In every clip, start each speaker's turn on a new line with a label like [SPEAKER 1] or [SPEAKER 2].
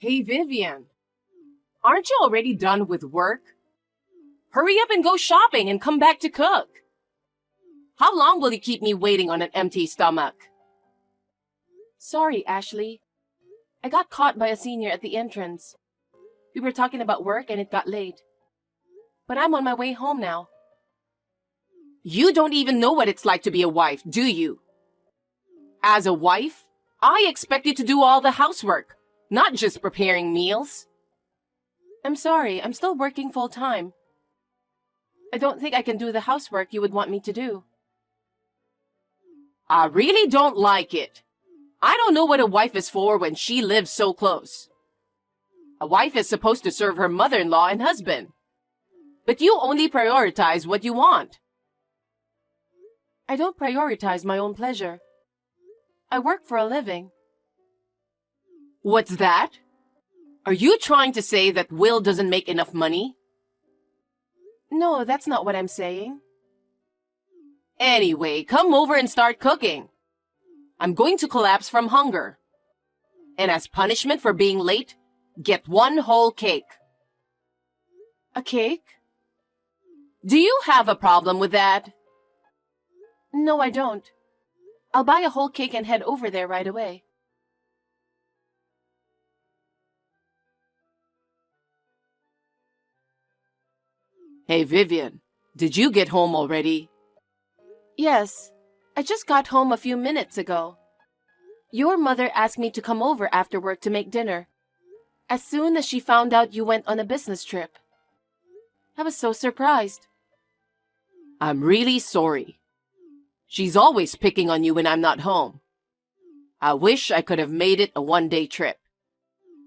[SPEAKER 1] Hey, Vivian, aren't you already done with work? Hurry up and go shopping and come back to cook. How long will you keep me waiting on an empty stomach? Sorry, Ashley. I got caught by a senior at the entrance. We were talking about work and it got late. But I'm on my way home now. You don't even know what it's like to be a wife, do you? As a wife, I expect you to do all the housework, not just preparing meals. I'm sorry, I'm still working full-time. I don't think I can do the housework you would want me to do. I really don't like it. I don't know what a wife is for when she lives so close. A wife is supposed to serve her mother-in-law and husband. But you only prioritize what you want. I don't prioritize my own pleasure. I work for a living. What's that? Are you trying to say that Will doesn't make enough money? No, that's not what I'm saying. Anyway, come over and start cooking. I'm going to collapse from hunger. And as punishment for being late, get one whole cake. A cake? Do you have a problem with that? No, I don't. I'll buy a whole cake and head over there right away. Hey, Vivian, did you get home already? Yes, I just got home a few minutes ago. Your mother asked me to come over after work to make dinner, as soon as she found out you went on a business trip. I was so surprised. I'm really sorry. She's always picking on you when I'm not home. I wish I could have made it a one-day trip,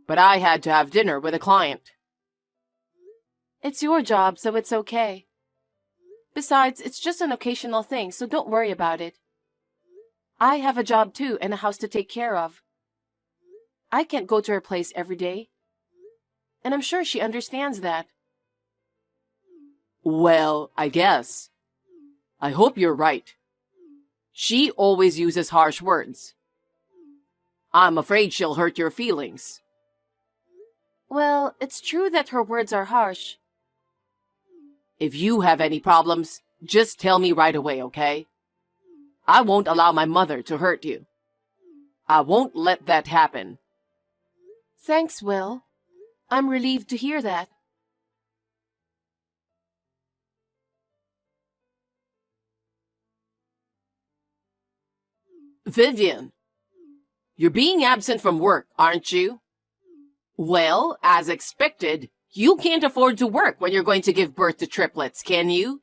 [SPEAKER 1] but I had to have dinner with a client. It's your job, so it's okay. Besides, it's just an occasional thing, so don't worry about it. I have a job too and a house to take care of. I can't go to her place every day. And I'm sure she understands that. Well, I guess. I hope you're right. She always uses harsh words. I'm afraid she'll hurt your feelings. Well, it's true that her words are harsh. If you have any problems, just tell me right away, okay? I won't allow my mother to hurt you. I won't let that happen. Thanks, Will. I'm relieved to hear that. Vivian, you're being absent from work, aren't you? Well, as expected, you can't afford to work when you're going to give birth to triplets, can you?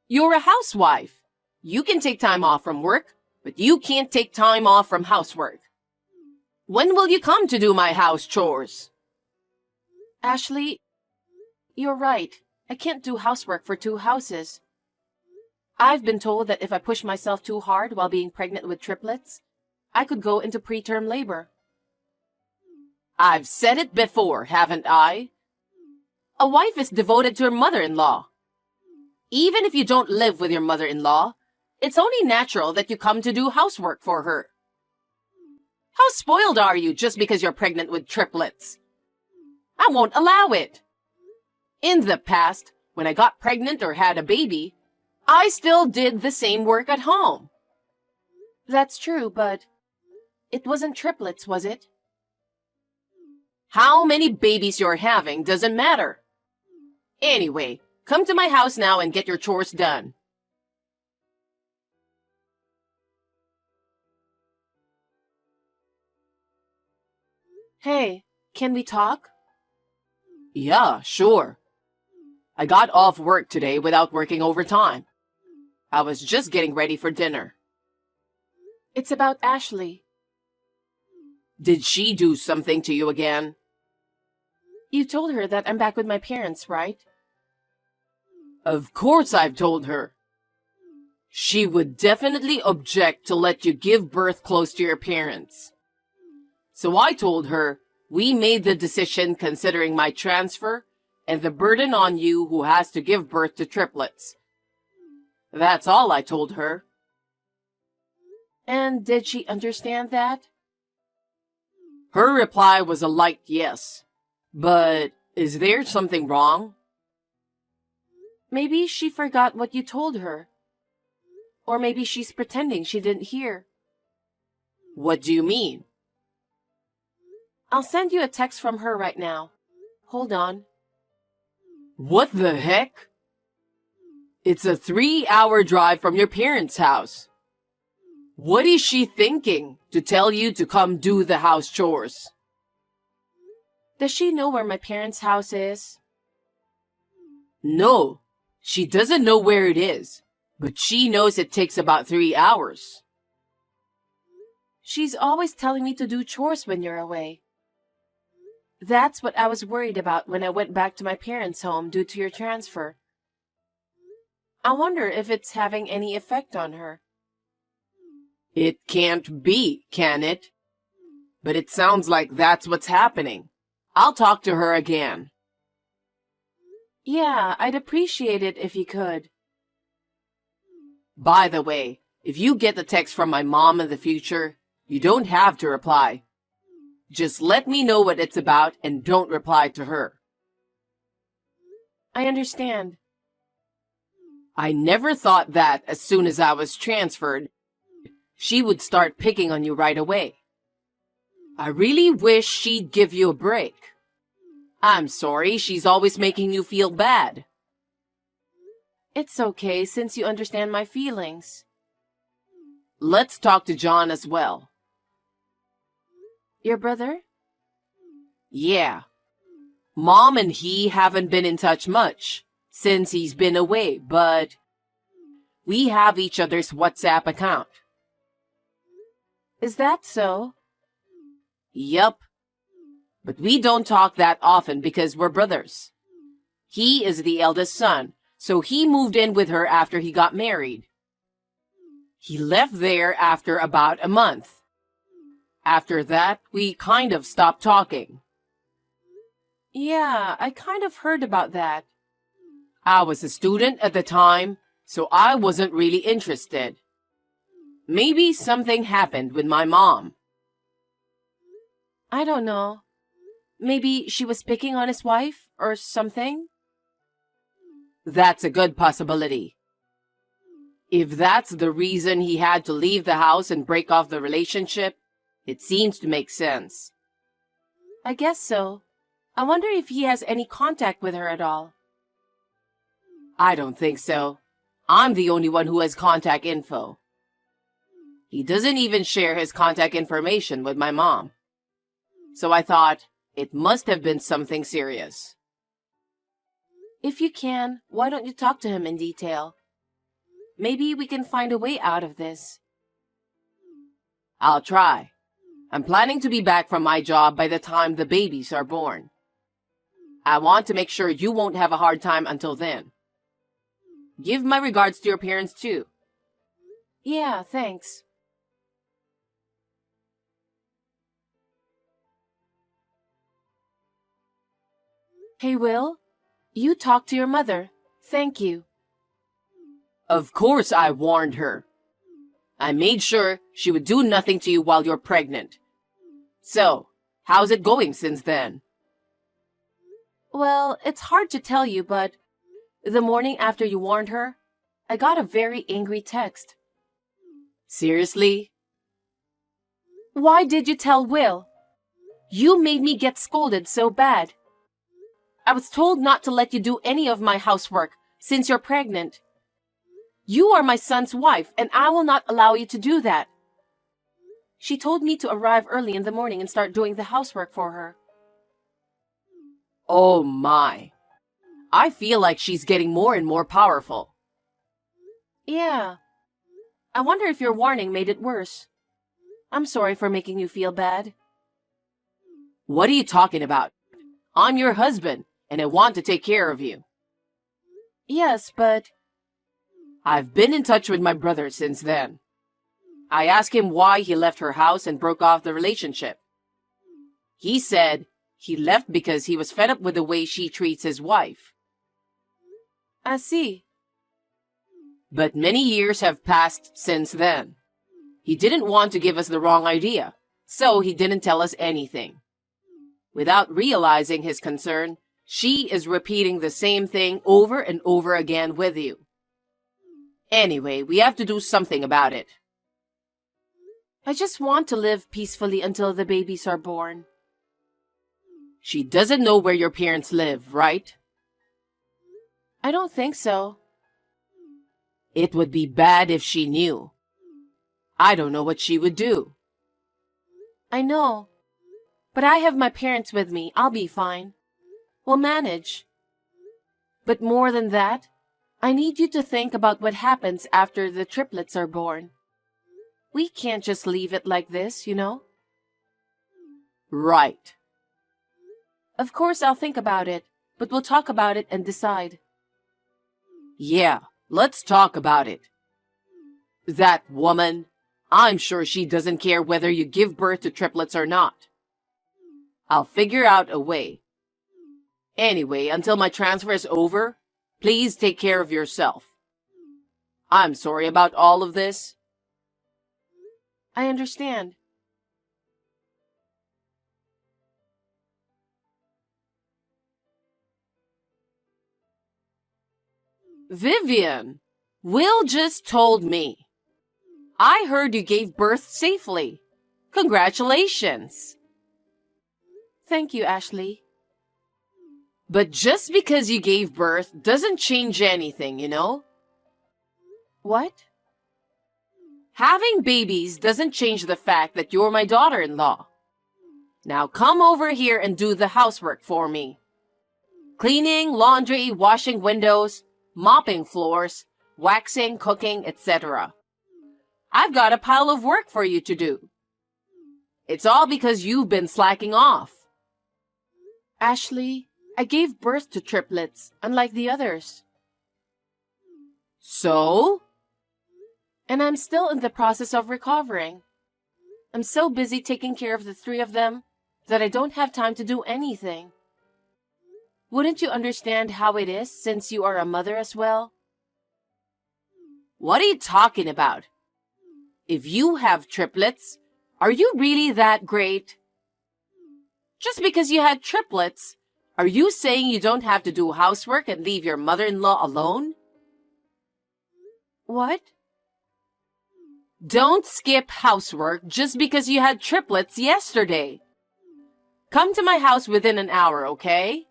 [SPEAKER 1] You're a housewife. You can take time off from work, but you can't take time off from housework. When will you come to do my house chores? Ashley, you're right. I can't do housework for two houses. I've been told that if I push myself too hard while being pregnant with triplets, I could go into preterm labor. I've said it before, haven't I? A wife is devoted to her mother-in-law. Even if you don't live with your mother-in-law, it's only natural that you come to do housework for her. How spoiled are you just because you're pregnant with triplets? I won't allow it. In the past, when I got pregnant or had a baby, I still did the same work at home. That's true, but it wasn't triplets, was it? How many babies you're having doesn't matter. Anyway, come to my house now and get your chores done. Hey, can we talk? Yeah, sure. I got off work today without working overtime. I was just getting ready for dinner. It's about Ashley. Did she do something to you again? You told her that I'm back with my parents, right? Of course I've told her. She would definitely object to let you give birth close to your parents. So I told her we made the decision considering my transfer and the burden on you who has to give birth to triplets. That's all I told her. And did she understand that? Her reply was a light yes. But is there something wrong?
[SPEAKER 2] Maybe she forgot what you told her. Or maybe she's pretending she didn't hear.
[SPEAKER 1] What do you mean?
[SPEAKER 2] I'll send you a text from her right now. Hold on.
[SPEAKER 1] What the heck? It's a 3-hour drive from your parents' house. What is she thinking to tell you to come do the house chores?
[SPEAKER 2] Does she know where my parents' house is?
[SPEAKER 1] No, she doesn't know where it is, but she knows it takes about 3 hours.
[SPEAKER 2] She's always telling me to do chores when you're away. That's what I was worried about when I went back to my parents' home due to your transfer. I wonder if it's having any effect on her.
[SPEAKER 1] It can't be, can it? But it sounds like that's what's happening. I'll talk to her again.
[SPEAKER 2] Yeah, I'd appreciate it if you could.
[SPEAKER 1] By the way, if you get the text from my mom in the future, you don't have to reply. Just let me know what it's about and don't reply to her.
[SPEAKER 2] I understand.
[SPEAKER 1] I never thought that as soon as I was transferred, she would start picking on you right away. I really wish she'd give you a break. I'm sorry she's always making you feel bad.
[SPEAKER 2] It's okay since you understand my feelings.
[SPEAKER 1] Let's talk to John as well.
[SPEAKER 2] Your brother?
[SPEAKER 1] Yeah. Mom and he haven't been in touch much since he's been away, but we have each other's WhatsApp account.
[SPEAKER 2] Is that so?
[SPEAKER 1] Yup. But we don't talk that often because we're brothers. He is the eldest son, so he moved in with her after he got married. He left there after about a month. After that, we kind of stopped talking.
[SPEAKER 2] Yeah, I kind of heard about that.
[SPEAKER 1] I was a student at the time, so I wasn't really interested. Maybe something happened with my mom.
[SPEAKER 2] I don't know. Maybe she was picking on his wife or something?
[SPEAKER 1] That's a good possibility. If that's the reason he had to leave the house and break off the relationship, it seems to make sense.
[SPEAKER 2] I guess so. I wonder if he has any contact with her at all.
[SPEAKER 1] I don't think so. I'm the only one who has contact info. He doesn't even share his contact information with my mom. So I thought it must have been something serious.
[SPEAKER 2] If you can, why don't you talk to him in detail? Maybe we can find a way out of this.
[SPEAKER 1] I'll try. I'm planning to be back from my job by the time the babies are born. I want to make sure you won't have a hard time until then. Give my regards to your parents too.
[SPEAKER 2] Yeah, thanks. Hey, Will, you talked to your mother. Thank you.
[SPEAKER 1] Of course I warned her. I made sure she would do nothing to you while you're pregnant. So, how's it going since then?
[SPEAKER 2] Well, it's hard to tell you, but the morning after you warned her, I got a very angry text.
[SPEAKER 1] Seriously?
[SPEAKER 2] Why did you tell Will? You made me get scolded so bad. I was told not to let you do any of my housework since you're pregnant. You are my son's wife, and I will not allow you to do that. She told me to arrive early in the morning and start doing the housework for her.
[SPEAKER 1] Oh my. I feel like she's getting more and more powerful.
[SPEAKER 2] Yeah. I wonder if your warning made it worse. I'm sorry for making you feel bad.
[SPEAKER 1] What are you talking about? I'm your husband, and I want to take care of you.
[SPEAKER 2] Yes, but
[SPEAKER 1] I've been in touch with my brother since then. I asked him why he left her house and broke off the relationship. He said he left because he was fed up with the way she treats his wife.
[SPEAKER 2] I see.
[SPEAKER 1] But many years have passed since then. He didn't want to give us the wrong idea, So he didn't tell us anything. Without realizing his concern, she is repeating the same thing over and over again with you. Anyway, we have to do something about it.
[SPEAKER 2] I just want to live peacefully until the babies are born.
[SPEAKER 1] She doesn't know where your parents live, right?
[SPEAKER 2] I don't think so.
[SPEAKER 1] It would be bad if she knew. I don't know what she would do.
[SPEAKER 2] I know. But I have my parents with me. I'll be fine. We'll manage. But more than that, I need you to think about what happens after the triplets are born. We can't just leave it like this, you know?
[SPEAKER 1] Right.
[SPEAKER 2] Of course I'll think about it, but we'll talk about it and decide.
[SPEAKER 1] Yeah, let's talk about it. That woman, I'm sure she doesn't care whether you give birth to triplets or not. I'll figure out a way. Anyway, until my transfer is over, please take care of yourself. I'm sorry about all of this.
[SPEAKER 2] I understand.
[SPEAKER 1] Vivian, Will just told me. I heard you gave birth safely. Congratulations.
[SPEAKER 2] Thank you, Ashley.
[SPEAKER 1] But just because you gave birth doesn't change anything, you know?
[SPEAKER 2] What?
[SPEAKER 1] Having babies doesn't change the fact that you're my daughter-in-law. Now come over here and do the housework for me. Cleaning, laundry, washing windows, mopping floors, waxing, cooking, etc. I've got a pile of work for you to do. It's all because you've been slacking off.
[SPEAKER 2] Ashley, I gave birth to triplets, unlike the others.
[SPEAKER 1] So?
[SPEAKER 2] And I'm still in the process of recovering. I'm so busy taking care of the three of them that I don't have time to do anything. Wouldn't you understand how it is since you are a mother as well?
[SPEAKER 1] What are you talking about? If you have triplets, are you really that great? Just because you had triplets, are you saying you don't have to do housework and leave your mother-in-law alone?
[SPEAKER 2] What?
[SPEAKER 1] Don't skip housework just because you had triplets yesterday. Come to my house within an hour, okay?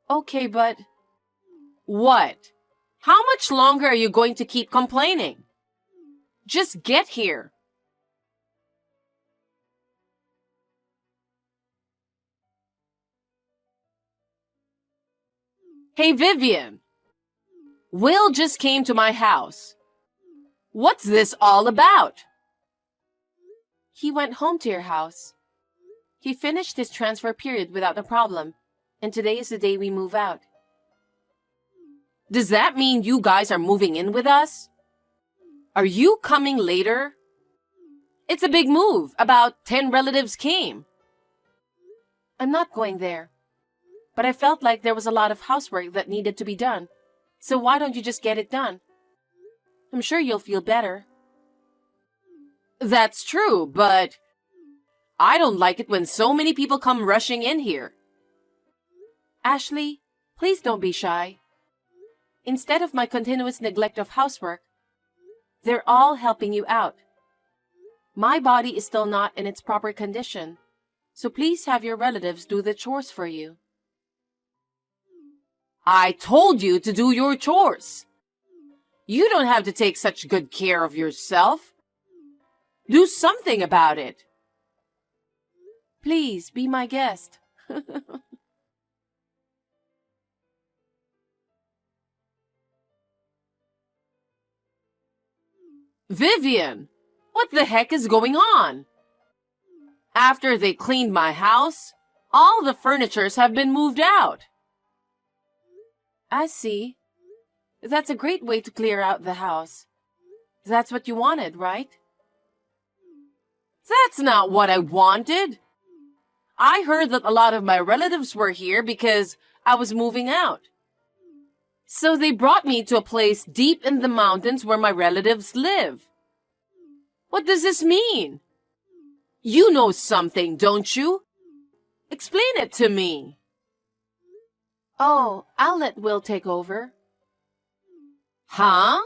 [SPEAKER 2] Okay, but...
[SPEAKER 1] What? How much longer are you going to keep complaining? Just get here. Hey, Vivian. Will just came to my house. What's this all about?
[SPEAKER 2] He went home to your house. He finished his transfer period without a problem, and today is the day we move out.
[SPEAKER 1] Does that mean you guys are moving in with us? Are you coming later? It's a big move. About 10 relatives came.
[SPEAKER 2] I'm not going there. But I felt like there was a lot of housework that needed to be done. So why don't you just get it done? I'm sure you'll feel better.
[SPEAKER 1] That's true, but I don't like it when so many people come rushing in here.
[SPEAKER 2] Ashley, please don't be shy. Instead of my continuous neglect of housework, they're all helping you out. My body is still not in its proper condition, so please have your relatives do the chores for you.
[SPEAKER 1] I told you to do your chores. You don't have to take such good care of yourself. Do something about it.
[SPEAKER 2] Please, be my guest.
[SPEAKER 1] Vivian, what the heck is going on? After they cleaned my house, all the furnitures have been moved out.
[SPEAKER 2] I see. That's a great way to clear out the house. That's what you wanted, right?
[SPEAKER 1] That's not what I wanted. I heard that a lot of my relatives were here because I was moving out. So they brought me to a place deep in the mountains where my relatives live. What does this mean? You know something, don't you? Explain it to me.
[SPEAKER 2] Oh, I'll let Will take over.
[SPEAKER 1] Huh?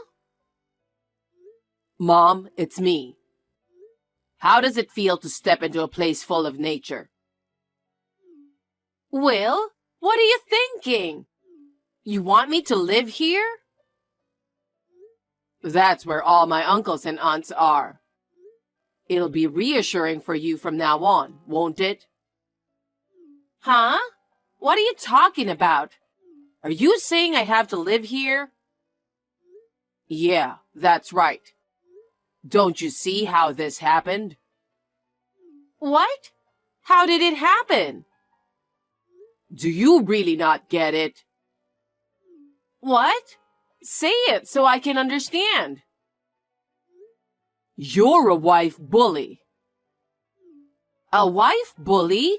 [SPEAKER 1] Mom, it's me. How does it feel to step into a place full of nature?
[SPEAKER 2] Will, what are you thinking? You want me to live here?
[SPEAKER 1] That's where all my uncles and aunts are. It'll be reassuring for you from now on, won't it?
[SPEAKER 2] Huh? What are you talking about? Are you saying I have to live here?
[SPEAKER 1] Yeah, that's right. Don't you see how this happened?
[SPEAKER 2] What? How did it happen?
[SPEAKER 1] Do you really not get it?
[SPEAKER 2] What? Say it so I can understand.
[SPEAKER 1] You're a wife bully.
[SPEAKER 2] A wife bully?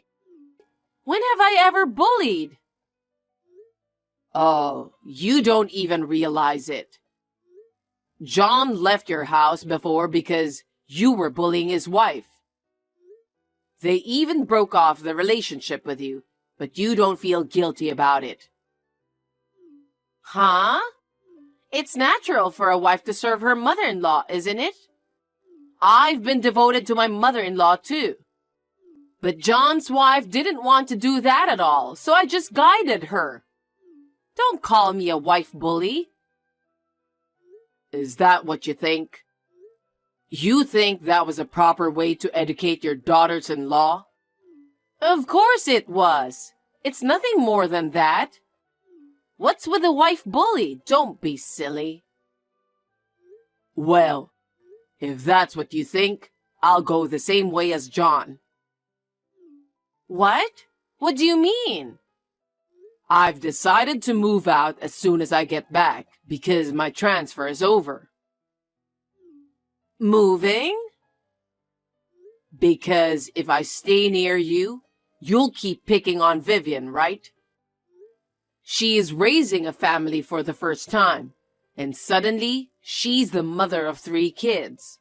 [SPEAKER 2] When have I ever bullied?
[SPEAKER 1] Oh, you don't even realize it. John left your house before because you were bullying his wife. They even broke off the relationship with you, but you don't feel guilty about it.
[SPEAKER 2] Huh? It's natural for a wife to serve her mother-in-law, isn't it?
[SPEAKER 1] I've been devoted to my mother-in-law too. But John's wife didn't want to do that at all, so I just guided her. Don't call me a wife bully. Is that what you think? You think that was a proper way to educate your daughters-in-law?
[SPEAKER 2] Of course it was. It's nothing more than that. What's with a wife bully? Don't be silly.
[SPEAKER 1] Well, if that's what you think, I'll go the same way as John.
[SPEAKER 2] What? What do you mean?
[SPEAKER 1] I've decided to move out as soon as I get back because my transfer is over.
[SPEAKER 2] Moving?
[SPEAKER 1] Because if I stay near you, you'll keep picking on Vivian, right? She is raising a family for the first time, and suddenly she's the mother of 3 kids.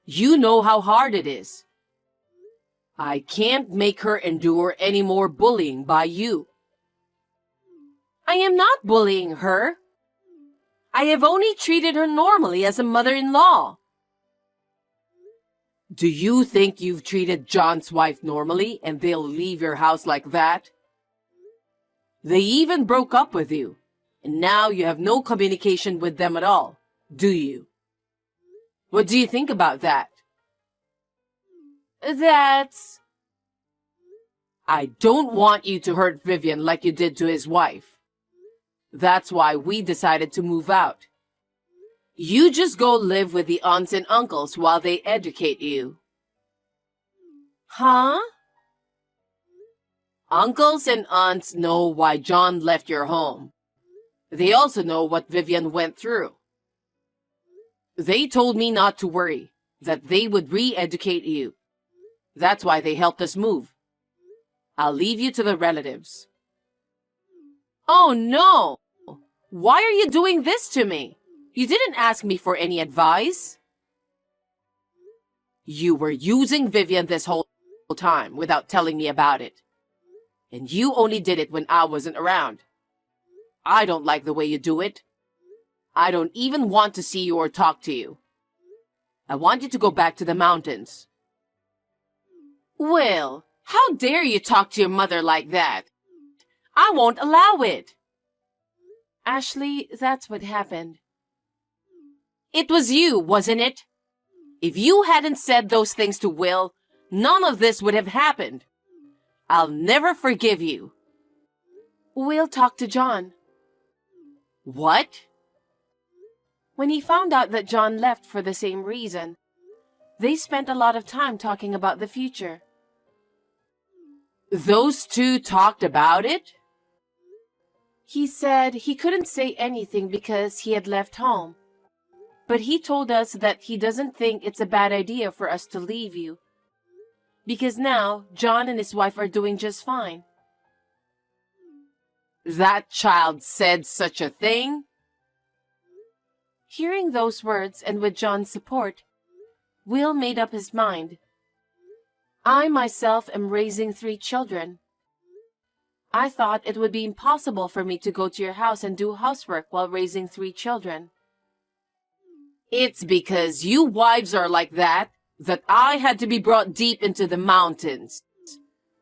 [SPEAKER 1] You know how hard it is. I can't make her endure any more bullying by you.
[SPEAKER 2] I am not bullying her. I have only treated her normally as a mother-in-law.
[SPEAKER 1] Do you think you've treated John's wife normally and they'll leave your house like that? They even broke up with you, and now you have no communication with them at all, do you? What do you think about that?
[SPEAKER 2] That's...
[SPEAKER 1] I don't want you to hurt Vivian like you did to his wife. That's why we decided to move out. You just go live with the aunts and uncles while they educate you.
[SPEAKER 2] Huh?
[SPEAKER 1] Uncles and aunts know why John left your home. They also know what Vivian went through. They told me not to worry, that they would re-educate you. That's why they helped us move. I'll leave you to the relatives.
[SPEAKER 2] Oh no! Why are you doing this to me? You didn't ask me for any advice.
[SPEAKER 1] You were using Vivian this whole time without telling me about it. And you only did it when I wasn't around. I don't like the way you do it. I don't even want to see you or talk to you. I want you to go back to the mountains.
[SPEAKER 2] Will, how dare you talk to your mother like that? I won't allow it. Ashley, that's what happened. It was you, wasn't it? If you hadn't said those things to Will, none of this would have happened. I'll never forgive you. Will talked to John.
[SPEAKER 1] What?
[SPEAKER 2] When he found out that John left for the same reason, they spent a lot of time talking about the future.
[SPEAKER 1] Those two talked about it?
[SPEAKER 2] He said he couldn't say anything because he had left home. But he told us that he doesn't think it's a bad idea for us to leave you. Because now, John and his wife are doing just fine.
[SPEAKER 1] That child said such a thing?
[SPEAKER 2] Hearing those words and with John's support, Will made up his mind. I myself am raising 3 children. I thought it would be impossible for me to go to your house and do housework while raising 3 children.
[SPEAKER 1] It's because you wives are like that I had to be brought deep into the mountains.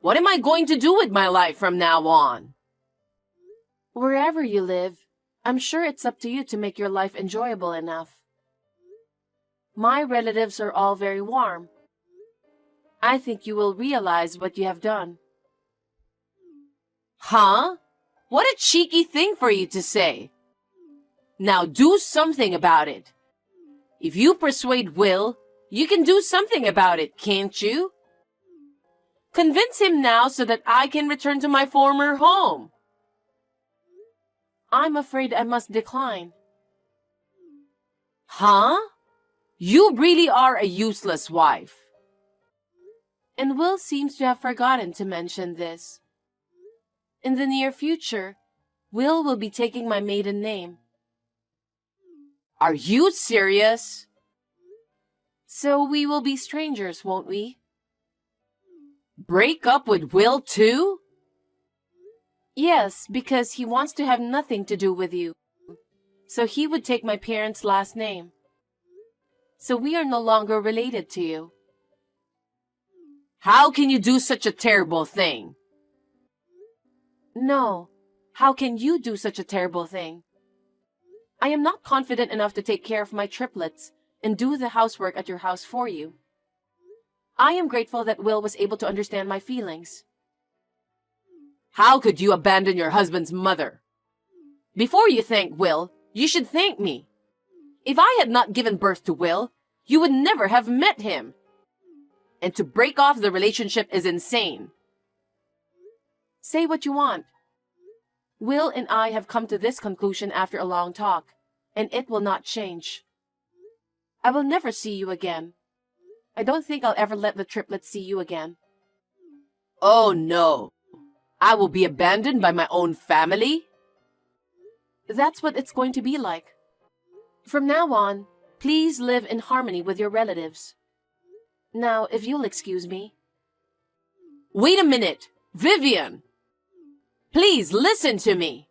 [SPEAKER 1] What am I going to do with my life from now on?
[SPEAKER 2] Wherever you live, I'm sure it's up to you to make your life enjoyable enough. My relatives are all very warm. I think you will realize what you have done.
[SPEAKER 1] Huh? What a cheeky thing for you to say. Now do something about it. If you persuade Will, you can do something about it, can't you? Convince him now so that I can return to my former home.
[SPEAKER 2] I'm afraid I must decline.
[SPEAKER 1] Huh? You really are a useless wife.
[SPEAKER 2] And Will seems to have forgotten to mention this. In the near future, Will be taking my maiden name.
[SPEAKER 1] Are you serious?
[SPEAKER 2] So we will be strangers, won't we?
[SPEAKER 1] Break up with Will too?
[SPEAKER 2] Yes, because he wants to have nothing to do with you. So he would take my parents' last name. So we are no longer related to you.
[SPEAKER 1] How can you do such a terrible thing?
[SPEAKER 2] No. How can you do such a terrible thing? I am not confident enough to take care of my triplets and do the housework at your house for you. I am grateful that Will was able to understand my feelings.
[SPEAKER 1] How could you abandon your husband's mother? Before you thank Will, you should thank me. If I had not given birth to Will, you would never have met him. And to break off the relationship is insane.
[SPEAKER 2] Say what you want. Will and I have come to this conclusion after a long talk, and it will not change. I will never see you again. I don't think I'll ever let the triplets see you again.
[SPEAKER 1] Oh no. I will be abandoned by my own family?
[SPEAKER 2] That's what it's going to be like. From now on, please live in harmony with your relatives. Now, if you'll excuse me.
[SPEAKER 1] Wait a minute, Vivian! Please listen to me.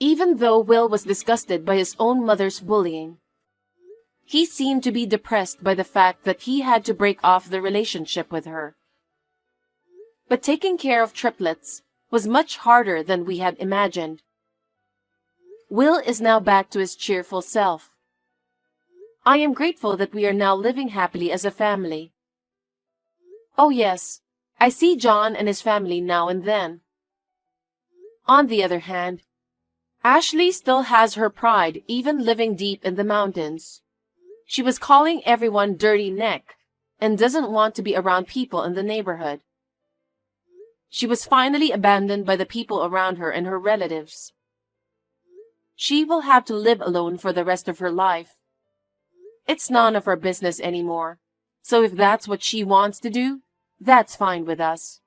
[SPEAKER 2] Even though Will was disgusted by his own mother's bullying, he seemed to be depressed by the fact that he had to break off the relationship with her. But taking care of triplets was much harder than we had imagined. Will is now back to his cheerful self. I am grateful that we are now living happily as a family. Oh yes, I see John and his family now and then. On the other hand, Ashley still has her pride even living deep in the mountains. She was calling everyone dirty neck and doesn't want to be around people in the neighborhood. She was finally abandoned by the people around her and her relatives. She will have to live alone for the rest of her life. It's none of our business anymore. So if that's what she wants to do, that's fine with us.